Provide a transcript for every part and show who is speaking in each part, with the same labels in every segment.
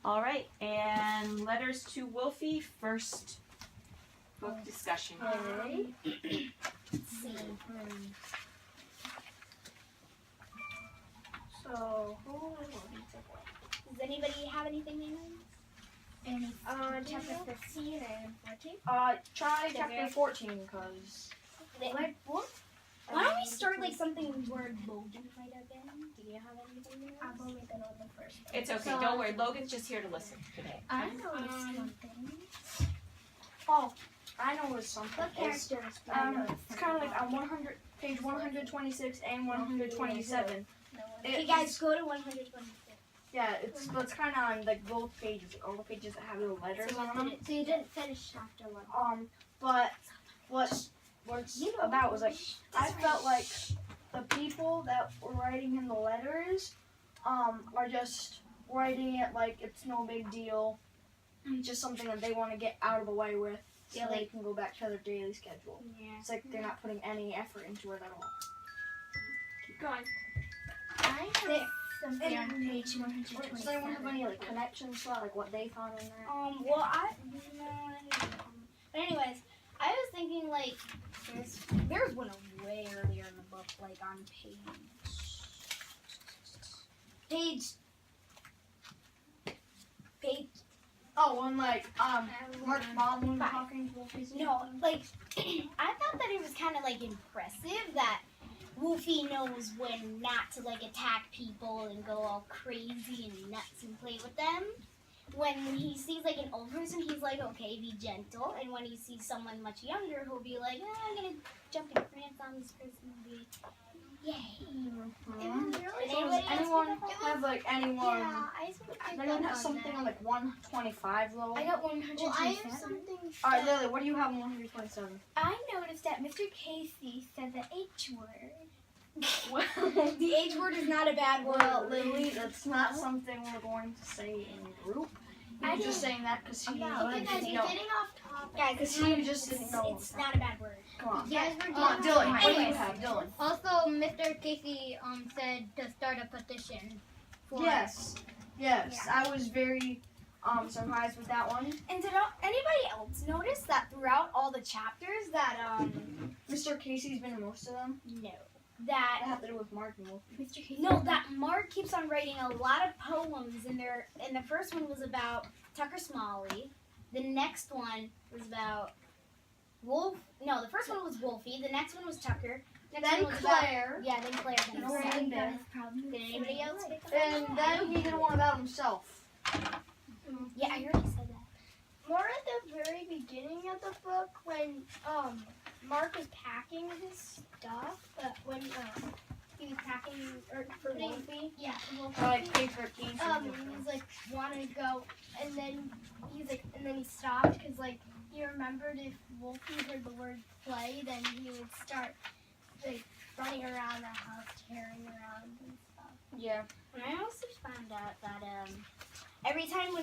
Speaker 1: All right, and letters to Wolfie. First book discussion.
Speaker 2: Okay.
Speaker 3: Let's see.
Speaker 2: So,
Speaker 3: Does anybody have anything they know?
Speaker 4: Chapter 15 and 14.
Speaker 2: try chapter 14, because...
Speaker 3: Why don't we start like something where Logan might have been? Do you have anything there?
Speaker 4: I've only been on the first one.
Speaker 1: It's okay. Don't worry. Logan's just here to listen today.
Speaker 4: I noticed one thing.
Speaker 2: Oh, I know what something
Speaker 4: What
Speaker 2: is.
Speaker 4: characters?
Speaker 2: It's kind of like on page 126 and 127.
Speaker 3: Okay, guys, go to 126.
Speaker 2: Yeah, it's kind of on like both pages, all the pages that have little letters on them.
Speaker 4: So you didn't finish chapter 1.
Speaker 2: But what's about was like I felt like the people that were writing in the letters, are just writing it like it's no big deal, it's just something that they want to get out of the way with, so
Speaker 3: Yeah,
Speaker 2: they can go back to their daily schedule.
Speaker 3: Yeah.
Speaker 2: It's like they're not putting any effort into it at all.
Speaker 1: Keep going.
Speaker 4: I have something on page
Speaker 2: Does anyone have
Speaker 4: 127.
Speaker 2: any like connections to that, like what they found in there?
Speaker 3: Well, but anyways, I was thinking like there's one way earlier in the book, like on page.
Speaker 2: Oh, when like Mark's mom was talking to Wolfie's.
Speaker 3: No, like I thought that it was kind of like impressive that Wolfie knows when not to like attack people and go all crazy and nuts and play with them. When he sees like an old person, he's like, okay, be gentle. And when he sees someone much younger, he'll be like, I'm gonna jump and prance on this person and be, yay.
Speaker 2: So does anyone have like anyone?
Speaker 4: Yeah,
Speaker 2: Does anyone have something on like 125 though?
Speaker 4: I got 127.
Speaker 3: Well, I have something.
Speaker 2: All right, Lily, what do you have on 127?
Speaker 4: I noticed that Mr. Casey said the H word.
Speaker 3: The H word is not a bad word.
Speaker 2: Well, Lily, that's not something we're going to say in group.
Speaker 4: I
Speaker 2: You're just saying that because he
Speaker 4: Okay, guys,
Speaker 2: didn't
Speaker 4: you're
Speaker 2: know.
Speaker 4: getting off topic.
Speaker 3: Guys,
Speaker 2: Because he just didn't know.
Speaker 3: it's not a bad word.
Speaker 2: Come on.
Speaker 4: You guys were
Speaker 2: Come on,
Speaker 4: getting
Speaker 2: Dylan,
Speaker 4: off
Speaker 2: what do you
Speaker 3: Anyways.
Speaker 2: have, Dylan?
Speaker 5: Also, Mr. Casey said to start a petition. For
Speaker 2: Yes. I was very surprised with that one.
Speaker 3: And did anybody else notice that throughout all the chapters that
Speaker 2: Mr. Casey's been in most of them.
Speaker 3: no,
Speaker 2: That
Speaker 3: that
Speaker 2: have to do with Mark and Wolf.
Speaker 4: Mr. Casey.
Speaker 3: no, that Mark keeps on writing a lot of poems in there. And the first one was about Tucker Smalley. The next one was about Wolf. No, the first one was Wolfie. The next one was Tucker. Next
Speaker 2: Then
Speaker 3: one was
Speaker 2: Claire.
Speaker 3: About, yeah, then Claire. Then
Speaker 2: No,
Speaker 3: himself.
Speaker 2: and
Speaker 4: Got
Speaker 2: Ben.
Speaker 4: his problem.
Speaker 3: Did anybody else pick up?
Speaker 2: And then he did one about himself.
Speaker 3: Yeah, I already said that.
Speaker 4: More at the very beginning of the book when Mark was packing his stuff, but when he was packing or
Speaker 3: For
Speaker 4: putting,
Speaker 3: Wolfie.
Speaker 4: yeah,
Speaker 2: Like page 13.
Speaker 4: he's like wanted to go, and then and then he stopped because like he remembered if Wolfie heard the word play, then he would start like running around the house, tearing around and stuff.
Speaker 2: Yeah.
Speaker 3: And I also found out that every time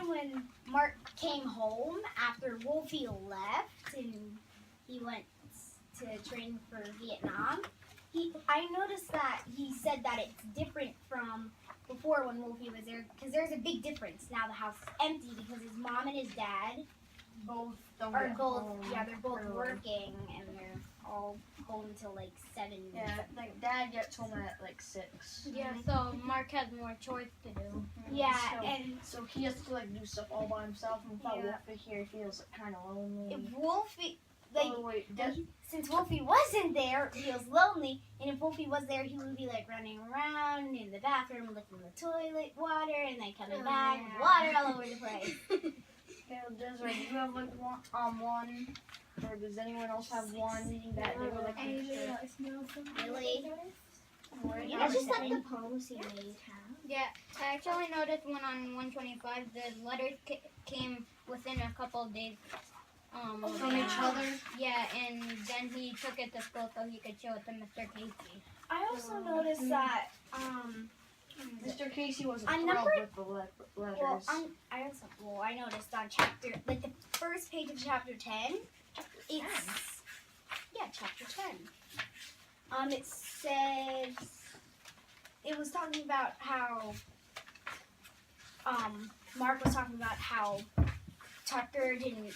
Speaker 3: when Mark came home after Wolfie left and he went to train for Vietnam, I noticed that he said that it's different from before when Wolfie was there, because there's a big difference. Now the house is empty because his mom and his dad
Speaker 2: Both don't
Speaker 3: are
Speaker 2: get
Speaker 3: both
Speaker 2: home
Speaker 3: they're both
Speaker 2: early.
Speaker 3: working and they're all home till like 7.
Speaker 2: Yeah, like Dad gets home at like 6.
Speaker 5: Yeah, so Mark has more chores to do.
Speaker 3: Yeah,
Speaker 2: So,
Speaker 3: and
Speaker 2: so he has to like do stuff all by himself, and without
Speaker 3: Yeah.
Speaker 2: Wolfie here, he feels kind of lonely.
Speaker 3: if Wolfie, like,
Speaker 2: Oh wait, Dad,
Speaker 3: since Wolfie wasn't there, he was lonely, and if Wolfie was there, he would be like running around in the bathroom, licking the toilet water, and then coming back with water all over the place.
Speaker 2: Desiree, do you have like one, or does anyone else have one that they would like to share?
Speaker 3: Really?
Speaker 4: It's just like the poems he made have.
Speaker 5: Yeah, I actually noticed one on 125. The letters came within a couple of days.
Speaker 2: From each other.
Speaker 5: Yeah, and then he took it to school so he could show it to Mr. Casey.
Speaker 3: I also noticed that,
Speaker 2: Mr. Casey wasn't
Speaker 3: On
Speaker 2: thrilled
Speaker 3: number-
Speaker 2: with the letters.
Speaker 3: I noticed on chapter, like the first page of chapter 10, chapter 10. It says, it was talking about how Mark was talking about how Tucker didn't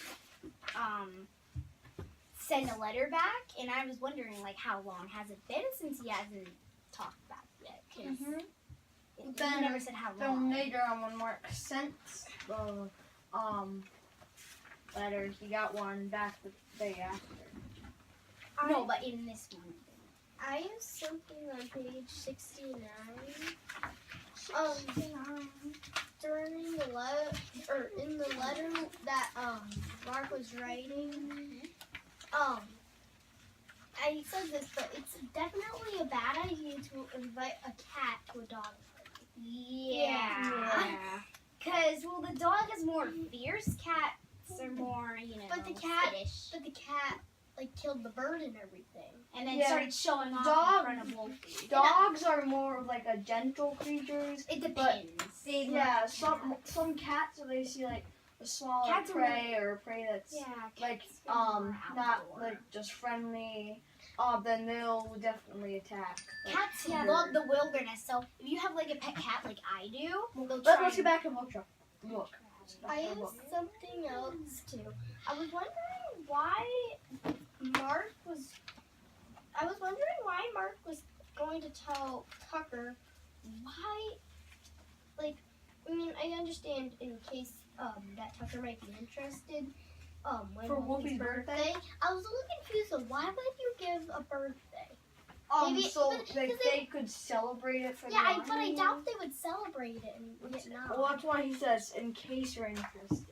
Speaker 3: send a letter back, and I was wondering like how long has it been since he hasn't talked back yet? Because he
Speaker 2: Then-
Speaker 3: never said how
Speaker 2: Then
Speaker 3: long.
Speaker 2: later on, when Mark sent the letter, he got one back the day after.
Speaker 3: No, but in this one.
Speaker 4: I have something on page 69. During the letter, or in the letter that Mark was writing, I said this, but it's definitely a bad idea to invite a cat to a dog party.
Speaker 3: Yeah. Because, well, the dog is more fierce. Cats are more,
Speaker 4: But the cat-
Speaker 3: skittish.
Speaker 4: But the cat like killed the bird and everything.
Speaker 3: And then
Speaker 2: Yeah.
Speaker 3: started showing off
Speaker 2: Dog-
Speaker 3: in front of Wolfie.
Speaker 2: Dogs are more of like a gentle creatures.
Speaker 3: It depends.
Speaker 2: Yeah, some cats, if they see like a smaller
Speaker 3: Cats are
Speaker 2: prey or a prey that's
Speaker 3: Yeah.
Speaker 2: like
Speaker 3: cats are more
Speaker 2: not
Speaker 3: outdoor.
Speaker 2: like just friendly, then they'll definitely attack. Like,
Speaker 3: Cats
Speaker 2: the
Speaker 3: love
Speaker 2: bird.
Speaker 3: the wilderness, so if you have like a pet cat like I do, they'll
Speaker 2: Let's get back to book truck. Look.
Speaker 4: I have something else too. I was wondering why Mark was. I was wondering why Mark was going to tell Tucker why. Like, I mean, I understand in case that Tucker might be interested. When
Speaker 2: For
Speaker 4: Wolfie's
Speaker 2: Wolfie's birthday?
Speaker 4: I was a little confused. Of why would you give a birthday? Maybe-
Speaker 2: So
Speaker 4: but-
Speaker 2: like,
Speaker 4: because
Speaker 2: they could celebrate it for
Speaker 4: Yeah,
Speaker 2: the
Speaker 4: but I
Speaker 2: army.
Speaker 4: doubt they would celebrate it in Vietnam.
Speaker 2: Well, that's why he says, in case you're interested.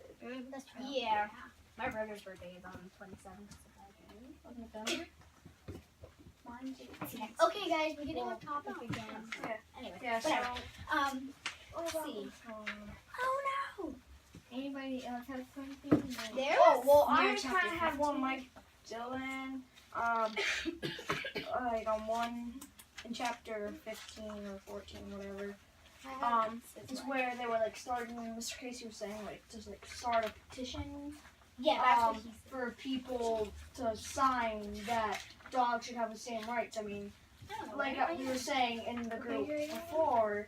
Speaker 4: That's true.
Speaker 3: Yeah. My brother's birthday is on the 27th.
Speaker 2: Of November?
Speaker 4: Okay, guys, we're getting off topic again.
Speaker 3: Anyway,
Speaker 2: Yeah, so.
Speaker 3: whatever.
Speaker 2: Let's
Speaker 3: see.
Speaker 4: Oh no! Anybody else have something?
Speaker 3: There
Speaker 2: Oh, well,
Speaker 3: Near
Speaker 2: I
Speaker 3: chapter
Speaker 2: kind of have one
Speaker 3: 15.
Speaker 2: like Dylan. Like on one in chapter 15 or 14, whatever. Is where they were like starting. Mr. Casey was saying like just like start a petition
Speaker 3: Yeah, that's what he said.
Speaker 2: for people to sign that dogs should have the same rights. I mean, like we were saying in the group before,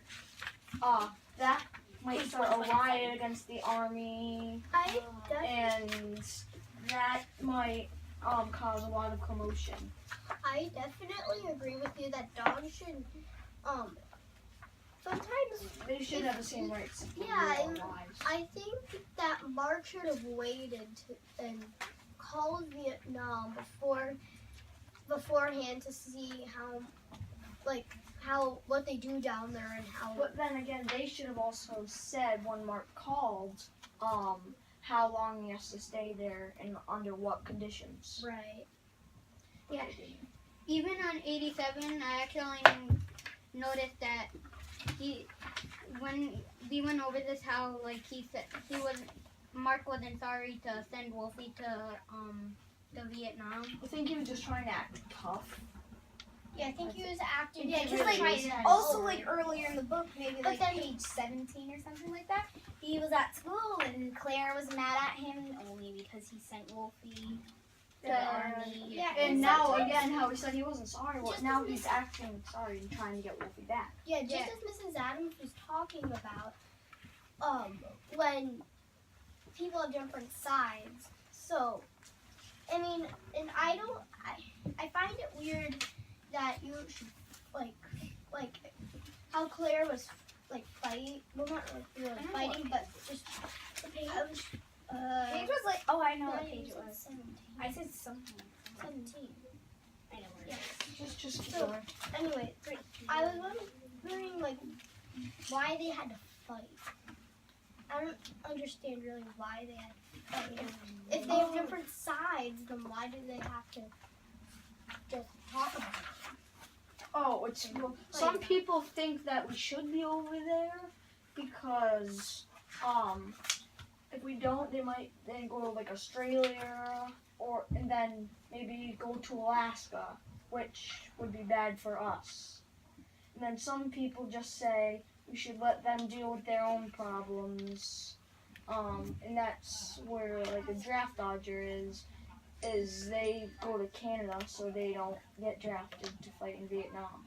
Speaker 2: that might start a riot against the army, and that might cause a lot of commotion.
Speaker 4: I definitely agree with you that dogs should, sometimes
Speaker 2: They should have the same rights. in
Speaker 4: Yeah,
Speaker 2: real
Speaker 4: and-
Speaker 2: lives.
Speaker 4: I think that Mark should have waited and called Vietnam beforehand to see what they do down there and how.
Speaker 2: But then again, they should have also said when Mark called, how long he has to stay there and under what conditions.
Speaker 4: Right.
Speaker 5: Yeah. Even on 87, I actually noticed that when we went over this, how like he said Mark wasn't sorry to send Wolfie to Vietnam.
Speaker 2: I think he was just trying to act tough.
Speaker 4: Yeah, I think he was acting.
Speaker 3: Yeah,
Speaker 4: just
Speaker 3: because
Speaker 4: like
Speaker 3: like
Speaker 4: also like earlier in the book, maybe
Speaker 3: But
Speaker 4: like
Speaker 3: then page 17 or something like that, he was at school and Claire was mad at him only because he sent Wolfie to the army.
Speaker 4: Yeah,
Speaker 2: And
Speaker 4: and
Speaker 2: now
Speaker 4: sometimes-
Speaker 2: again, how he said he wasn't sorry. Well,
Speaker 4: Just
Speaker 2: now
Speaker 4: as
Speaker 2: he's acting sorry and trying to get Wolfie back.
Speaker 4: Yeah, just as Mrs. Adams was talking about, when people have different sides. So, I mean, and I find it weird that you should like how Claire was like fighting. Well, not really fighting, but just the page.
Speaker 3: Page was like, oh, I know what page it was.
Speaker 4: 17.
Speaker 3: I said something.
Speaker 4: 17.
Speaker 3: I know where it
Speaker 4: Yeah.
Speaker 3: is.
Speaker 2: Just keep
Speaker 4: So-
Speaker 2: going.
Speaker 4: Anyway, I was wondering like why they had to fight. I don't understand really why they had to fight. If they have different sides, then why do they have to just talk about it?
Speaker 2: Oh, it's some people think that we should be over there because if we don't, they might then go to like Australia and then maybe go to Alaska, which would be bad for us. And then some people just say we should let them deal with their own problems, and that's where like a draft dodger is they go to Canada so they don't get drafted to fight in Vietnam.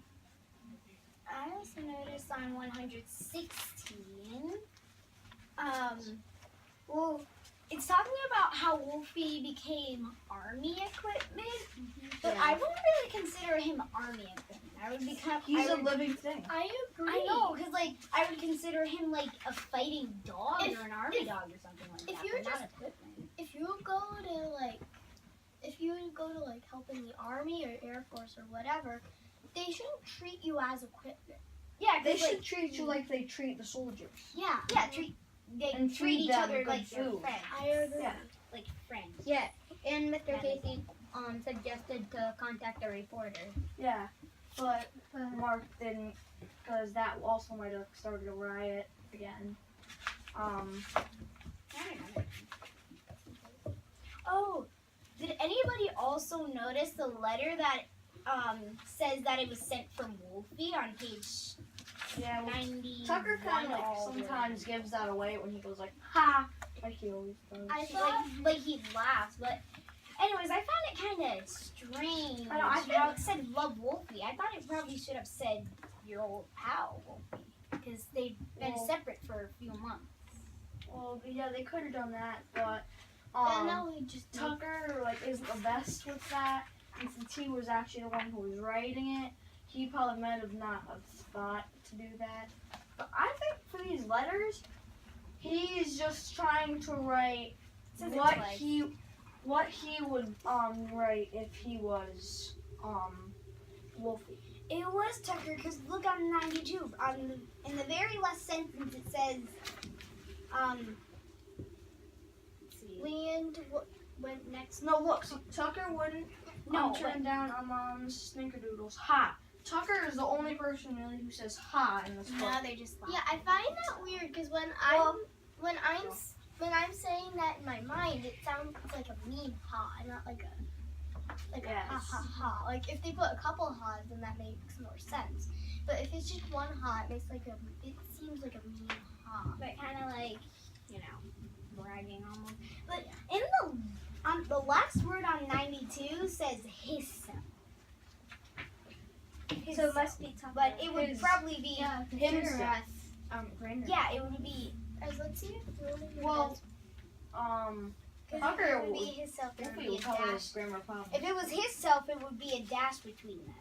Speaker 3: I also noticed on 116, Well, it's talking about how Wolfie became army equipment, but I wouldn't really consider him army equipment. I would become.
Speaker 2: He's a living thing.
Speaker 4: I agree.
Speaker 3: I know, because like I would consider him like a fighting dog
Speaker 4: If-
Speaker 3: or an army
Speaker 4: if-
Speaker 3: dog or something like
Speaker 4: if
Speaker 3: that.
Speaker 4: you're
Speaker 3: but not
Speaker 4: just-
Speaker 3: equipment.
Speaker 4: If you go to help in the army or Air Force or whatever, they shouldn't treat you as equipment.
Speaker 3: Yeah,
Speaker 2: They
Speaker 3: 'cause,
Speaker 2: should
Speaker 3: like,
Speaker 2: treat you like they treat the soldiers.
Speaker 3: yeah, they
Speaker 2: And
Speaker 3: treat
Speaker 2: feed
Speaker 3: each
Speaker 2: them
Speaker 3: other
Speaker 2: good
Speaker 3: like they're
Speaker 2: food.
Speaker 3: friends.
Speaker 4: I agree.
Speaker 2: Yeah.
Speaker 3: Like friends.
Speaker 5: Yeah, and Mr.
Speaker 3: Yeah, they
Speaker 5: Casey suggested to contact a reporter.
Speaker 2: Yeah, but Mark didn't, because that also might have started a riot again.
Speaker 3: Oh, did anybody also notice the letter that says that it was sent from Wolfie on page
Speaker 2: Yeah, well,
Speaker 3: 90?
Speaker 2: Tucker kind of like sometimes gives that away when he goes like, "Ha," like he always does.
Speaker 4: I thought
Speaker 3: like he laughs, but anyways, I found it kind of strange.
Speaker 2: I know, I
Speaker 3: how it said "Love Wolfie." I thought it probably should have said "Your old pal Wolfie," because they've been
Speaker 2: Well-
Speaker 3: separate for a few months.
Speaker 2: Well, yeah, they could have done that, but
Speaker 4: and now we just
Speaker 2: Tucker like isn't the best with that, and since he was actually the one who was writing it, he probably might have not have thought to do that. But I think for these letters, he's just trying to write
Speaker 3: Says it's
Speaker 2: what
Speaker 3: like-
Speaker 2: he would write if he was Wolfie.
Speaker 3: It was Tucker, because look on 92. In the very last sentence, it says, let's see.
Speaker 4: Leand went next.
Speaker 2: No, look, so Tucker wouldn't
Speaker 3: No,
Speaker 2: turn down Snickerdoodles. Ha. Tucker is the only person really who says ha in this book.
Speaker 3: now they just laugh.
Speaker 4: Yeah, I find that weird because when I'm saying that in my mind, it sounds like a mean ha, not like a
Speaker 2: Yes.
Speaker 4: ha ha ha. Like if they put a couple ha's, then that makes more sense. But if it's just one ha, it seems like a mean ha.
Speaker 3: But kind of like, bragging almost. But in the last word on 92 says his self.
Speaker 4: So it must be tough.
Speaker 3: But it would
Speaker 2: His-
Speaker 3: probably be,
Speaker 2: Himself. Grainer.
Speaker 3: yeah, it would be,
Speaker 4: Let's see if Lily
Speaker 2: Well, Tucker
Speaker 3: it would be
Speaker 2: would
Speaker 3: his self, there would
Speaker 2: Wolfie
Speaker 3: be
Speaker 2: would
Speaker 3: a
Speaker 2: probably
Speaker 3: dash.
Speaker 2: grammar problem.
Speaker 3: If it was his self, it would be a dash between them.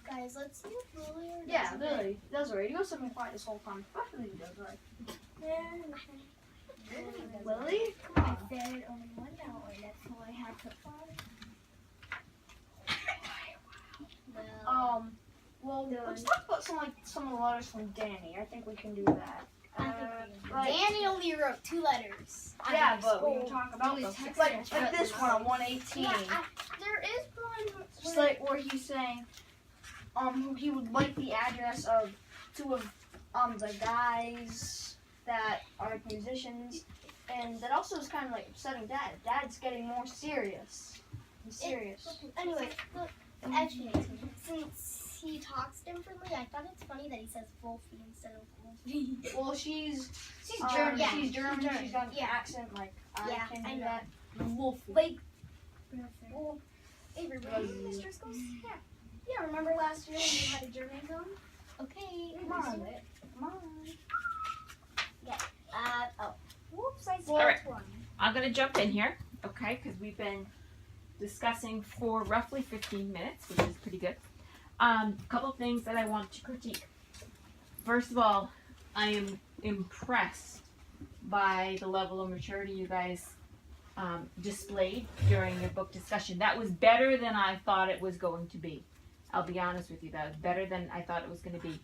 Speaker 4: guys, let's see if Lily or
Speaker 2: Yeah,
Speaker 4: does
Speaker 2: Lily does right. He goes something quiet this whole time. Especially he does right. Lily? Come on.
Speaker 4: said it only 1 hour. That's all I had to find.
Speaker 2: Well, let's talk about some of the letters from Danny. I think we can do that.
Speaker 3: Danny only wrote 2 letters.
Speaker 2: Yeah, but we can talk about
Speaker 4: Really
Speaker 2: those.
Speaker 4: text
Speaker 2: Like
Speaker 4: messages.
Speaker 2: this one on 118.
Speaker 4: Yeah, there is one.
Speaker 2: Just like where he's saying, he would like the address of 2 of the guys that are like musicians, and that also is kind of like upsetting Dad. Dad's getting more serious.
Speaker 4: Anyway, look, actually, since he talks differently, I thought it's funny that he says Wolfie instead of Wolfie.
Speaker 2: Well, she's
Speaker 3: German. Yeah,
Speaker 2: She's German.
Speaker 3: she's
Speaker 2: She's got an
Speaker 3: Yeah.
Speaker 2: accent like
Speaker 3: Yeah,
Speaker 2: I can
Speaker 3: I
Speaker 2: do
Speaker 3: know.
Speaker 2: that. Wolf.
Speaker 3: Like,
Speaker 4: Well,
Speaker 3: Avery,
Speaker 2: remember
Speaker 3: remember
Speaker 2: Mr.
Speaker 3: Mr. Schools?
Speaker 4: yeah, remember last year when we had a German film?
Speaker 3: Okay.
Speaker 2: Come on. Come on.
Speaker 3: Whoops, I
Speaker 2: Well,
Speaker 3: skipped one.
Speaker 1: I'm going to jump in here, okay, because we've been discussing for roughly 15 minutes, which is pretty good. Couple things that I want to critique. First of all, I am impressed by the level of maturity you guys displayed during your book discussion. That was better than I thought it was going to be. I'll be honest with you, that was better than I thought it was going to be.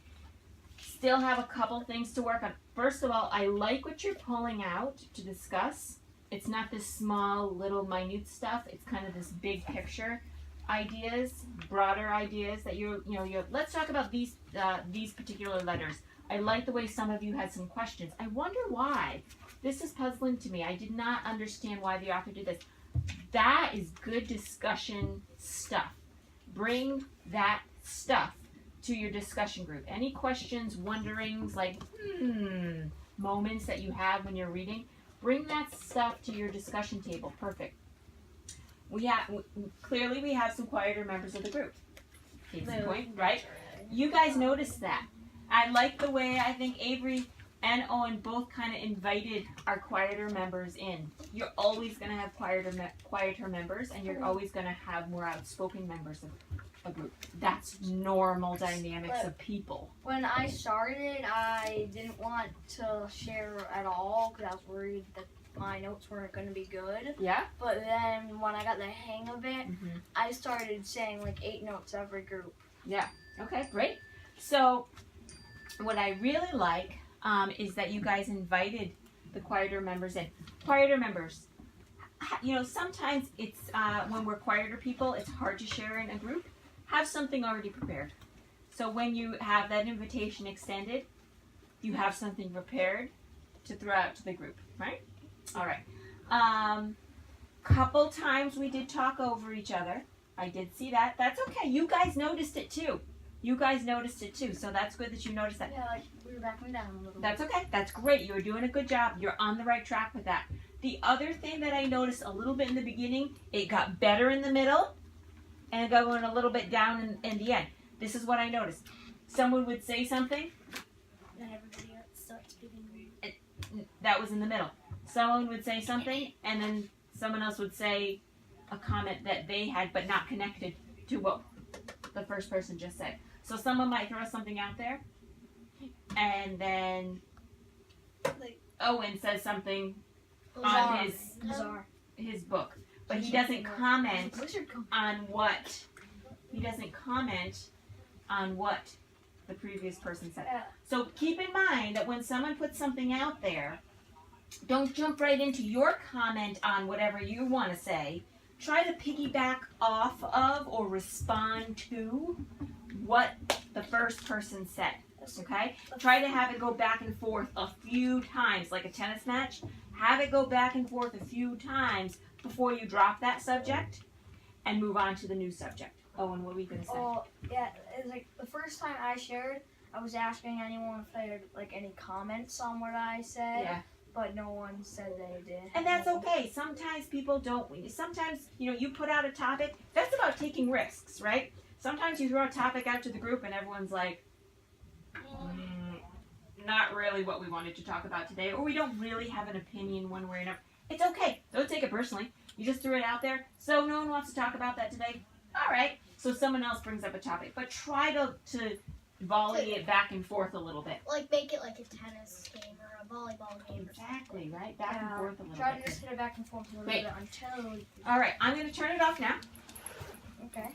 Speaker 1: Still have a couple things to work on. First of all, I like what you're pulling out to discuss. It's not this small, little, minute stuff. It's kind of this big picture ideas, broader ideas that you're. Let's talk about these particular letters. I like the way some of you had some questions. I wonder why. This is puzzling to me. I did not understand why the author did this. That is good discussion stuff. Bring that stuff to your discussion group. Any questions, wonderings, like moments that you have when you're reading, bring that stuff to your discussion table. Perfect. Clearly we have some quieter members of the group. Case in point, right? You guys noticed that. I like the way I think Avery and Owen both kind of invited our quieter members in. You're always going to have quieter members, and you're always going to have more outspoken members of a group. That's normal dynamics of people.
Speaker 2: When I started, I didn't want to share at all because I was worried that my notes weren't going to be good.
Speaker 1: Yeah?
Speaker 2: But then when I got the hang of it,
Speaker 1: Mm-hmm.
Speaker 2: I started saying like 8 notes every group.
Speaker 1: Okay, great. So, what I really like is that you guys invited the quieter members in. Quieter members, you know, sometimes it's when we're quieter people, it's hard to share in a group. Have something already prepared. So when you have that invitation extended, you have something prepared to throw out to the group, right? All right. Couple times we did talk over each other. I did see that. That's okay. You guys noticed it too. So that's good that you noticed that.
Speaker 2: Yeah, like we were backing down a little.
Speaker 1: That's okay. That's great. You're doing a good job. You're on the right track with that. The other thing that I noticed a little bit in the beginning, it got better in the middle and it got going a little bit down in the end. This is what I noticed. Someone would say something,
Speaker 3: Then everybody else starts giving.
Speaker 1: that was in the middle. Someone would say something, and then someone else would say a comment that they had but not connected to what the first person just said. So someone might throw something out there, and then Owen says something on his book, but he doesn't comment on what the previous person said.
Speaker 2: Yeah.
Speaker 1: So keep in mind that when someone puts something out there, don't jump right into your comment on whatever you want to say. Try to piggyback off of or respond to what the first person said. Okay? Try to have it go back and forth a few times, like a tennis match. Have it go back and forth a few times before you drop that subject and move on to the new subject. Owen, what were you going to say?
Speaker 2: Oh, yeah, it's like the first time I shared, I was asking anyone if they had like any comments on what I said.
Speaker 1: Yeah.
Speaker 2: But no one said they did.
Speaker 1: And that's okay. Sometimes people don't. Sometimes, you put out a topic. That's about taking risks, right? Sometimes you throw a topic out to the group and everyone's like, not really what we wanted to talk about today, or we don't really have an opinion one way or another. It's okay. Don't take it personally. You just threw it out there. So no one wants to talk about that today. All right. So someone else brings up a topic, but try to volley it back and forth a little bit.
Speaker 3: Like make it like a tennis game or a volleyball game.
Speaker 1: Exactly, right? Back and forth a little
Speaker 2: Try to
Speaker 1: bit.
Speaker 2: just hit it back and forth a little
Speaker 1: Great.
Speaker 2: bit until.
Speaker 1: All right, I'm going to turn it off now.
Speaker 2: Okay.